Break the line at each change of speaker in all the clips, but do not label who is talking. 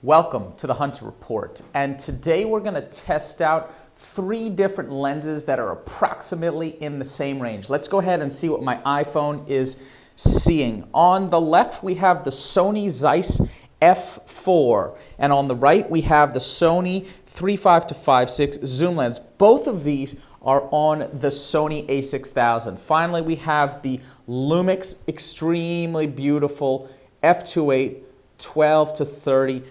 Welcome to the Hunter Report, and today we're going to test out 3 different lenses that are approximately in the same range. Let's go ahead and see what my iPhone is seeing. On the left we have the Sony Zeiss f4, and on the right we have the Sony 3.5 to 5.6 zoom lens. Both of these are on the Sony a6000. Finally, we have the Lumix extremely beautiful f2.8 12 to 35.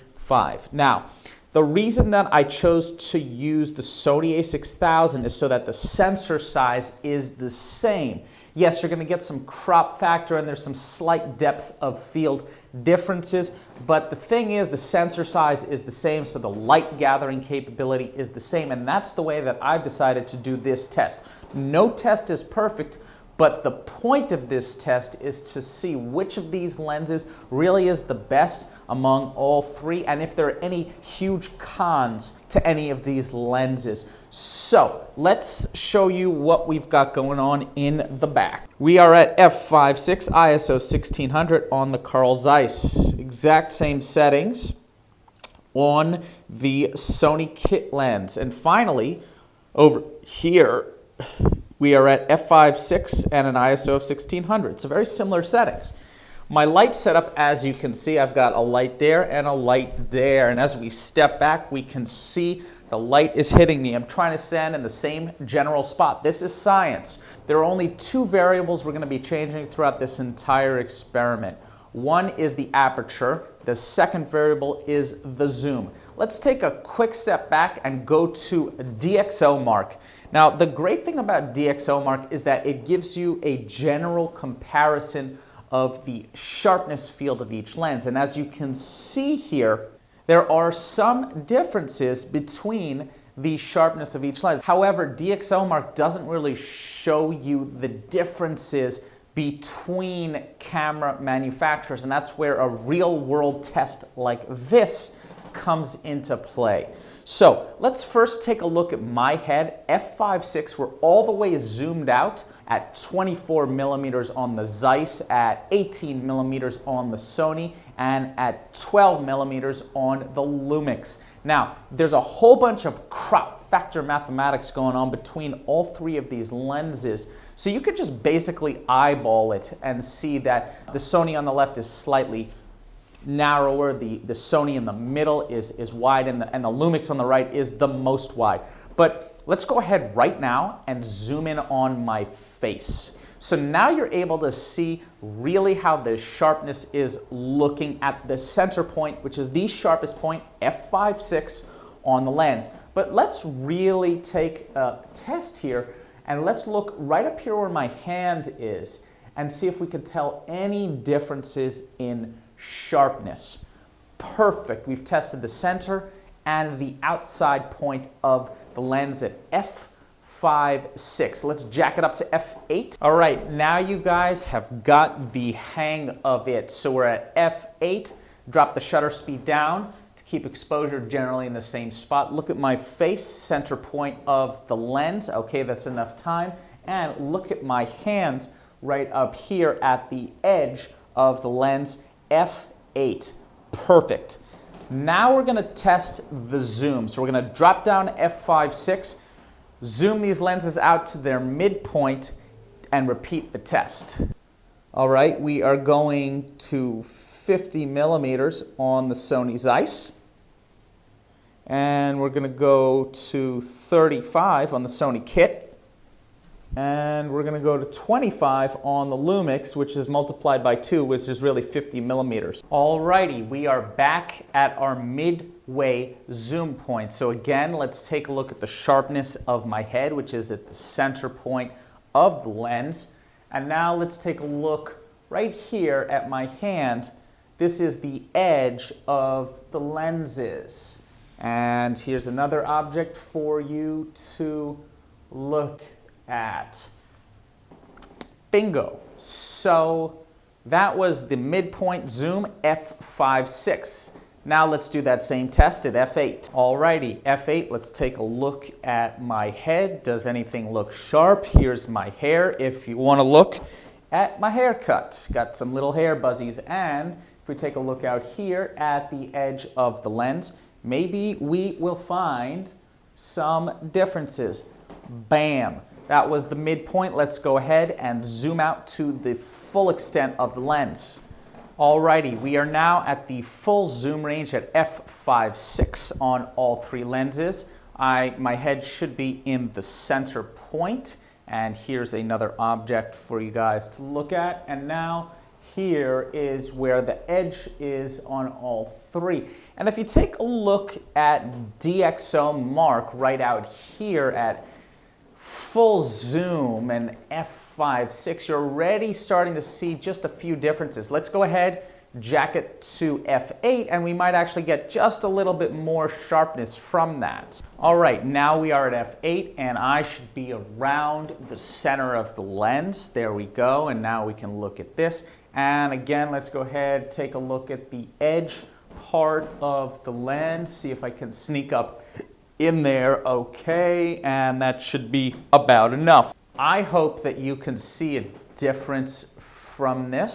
Now, the reason that I chose to use the Sony a6000 is so that the sensor size is the same. Yes, you're going to get some crop factor and there's some slight depth of field differences, but the thing is the sensor size is the same, so the light gathering capability is the same, and that's the way that I've decided to do this test. No test is perfect, but the point of this test is to see which of these lenses really is the best among all 3, and if there are any huge cons to any of these lenses. So let's show you what we've got going on in the back. We are at f5.6 ISO 1600 on the Carl Zeiss. Exact same settings on the Sony kit lens. And finally, over here, we are at f5.6 and an ISO of 1600. So very similar settings. My light setup, as you can see, I've got a light there and a light there. And as we step back, we can see the light is hitting me. I'm trying to stand in the same general spot. This is science. There are only 2 variables we're going to be changing throughout this entire experiment. One is the aperture. The second variable is the zoom. Let's take a quick step back and go to DxO Mark. Now, the great thing about DxO Mark is that it gives you a general comparison of the sharpness field of each lens. And as you can see here, there are some differences between the sharpness of each lens. However, DxO Mark doesn't really show you the differences between camera manufacturers, and that's where a real-world test like this comes into play. So let's first take a look at my head. f5.6, we're all the way zoomed out at 24 millimeters on the Zeiss, at 18 millimeters on the Sony, and at 12 millimeters on the Lumix. Now, there's a whole bunch of crop factor mathematics going on between all 3 of these lenses. So you could just basically eyeball it and see that the Sony on the left is slightly narrower, the Sony in the middle is wide, and the Lumix on the right is the most wide. But let's go ahead right now and zoom in on my face. So now you're able to see really how the sharpness is looking at the center point, which is the sharpest point, f5.6 on the lens. But let's really take a test here, and let's look right up here where my hand is and see if we can tell any differences in sharpness. Perfect. We've tested the center and the outside point of the lens at f5.6. Let's jack it up to f8. All right, now you guys have got the hang of it. So we're at f8. Drop the shutter speed down to keep exposure generally in the same spot. Look at my face, center point of the lens. Okay, that's enough time. And look at my hand right up here at the edge of the lens, f8. Perfect. Now we're going to test the zoom. So we're going to drop down f5.6, zoom these lenses out to their midpoint, and repeat the test. All right, we are going to 50 millimeters on the Sony Zeiss, and we're going to go to 35 on the Sony kit, and we're going to go to 25 on the Lumix, which is multiplied by 2, which is really 50 millimeters. Alrighty, we are back at our midway zoom point. So again, let's take a look at the sharpness of my head, which is at the center point of the lens. And now let's take a look right here at my hand. This is the edge of the lenses. And here's another object for you to look at. Bingo. So that was the midpoint zoom, f5.6. Now let's do that same test at f8. Alrighty, f8, let's take a look at my head. Does anything look sharp? Here's my hair if you want to look at my haircut. Got some little hair buzzies, and If we take a look out here at the edge of the lens, maybe we will find some differences. Bam! That was the midpoint. Let's go ahead and zoom out to the full extent of the lens. Alrighty, we are now at the full zoom range at f2.8 on all three lenses. My head should be in the center point, and here's another object for you guys to look at. And now here is where the edge is on all three. And if you take a look at DxO Mark right out here at full zoom and f2.8, you're already starting to see just a few differences. Let's go ahead, jack it to f8, and we might actually get just a little bit more sharpness from that. All right, now we are at f8, and I should be around the center of the lens. There we go, and now we can look at this. And again, let's go ahead, take a look at the edge part of the lens, see if I can sneak up in there. Okay, and that should be about enough. I hope that you can see a difference from this.